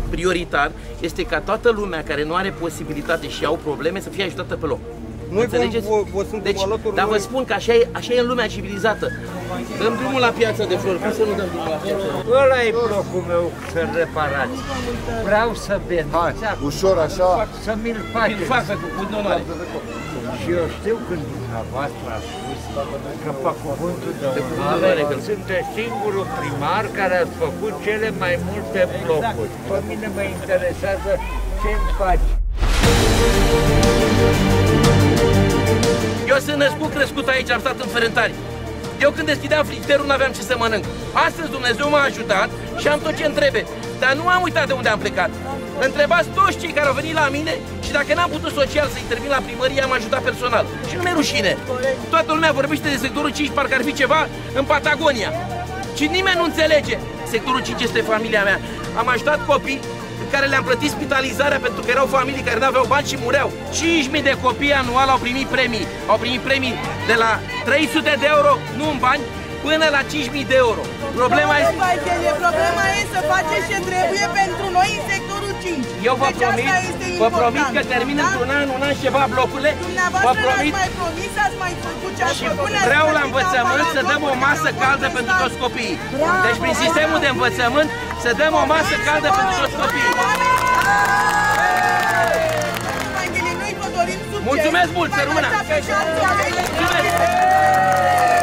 prioritar este ca toată lumea care nu are posibilitate și au probleme să fie ajutată pe loc. Noi înțelegeți? vă suntem Deci, alături. dar vă spun că așa e în lumea civilizată. Dăm drumul la Piața de Flori. Cum să nu dăm drumul la Piața de Flori? Ăla e blocul meu să-l reparați. Vreau să Hai, ușor așa. să mi-l faceți. Îl fac cu onoare. Și eu știu când dumneavoastră a spus că pe cuvântul de onoare sunteți singurul primar care a făcut cele mai multe blocuri. Pe mine mă interesează ce-mi faci. Eu sunt născut, crescut aici, am stat în Ferentari. Eu când deschideam frigiderul nu aveam ce să mănânc. Astăzi Dumnezeu m-a ajutat și am tot ce-mi trebuie. Dar nu am uitat de unde am plecat. Întrebați toți cei care au venit la mine și dacă n-am putut social să intervin la primărie, am ajutat personal. Și nu mi-e rușine. Toată lumea vorbește de sectorul 5, parcă ar fi ceva în Patagonia. Și nimeni nu înțelege. Sectorul 5 este familia mea. Am ajutat copii care le-am plătit spitalizarea pentru că erau familii care nu aveau bani și mureau. 5.000 de copii anual au primit premii. Au primit premii de la 300 de euro, nu în bani, până la 5.000 de euro. Problema e să faceți ce trebuie pentru noi în sectorul 5. Eu vă promit că termin într-un an, ceva blocurile. Vă promit. Ați mai făcut ce ați făcut. Vreau la învățământ să dăm o masă caldă pentru toți copiii. Deci prin sistemul de învățământ să dăm o masă caldă pentru toți copiii. Noi vă dorim succes. Mulțumesc mult, să rămână! Mulțumesc!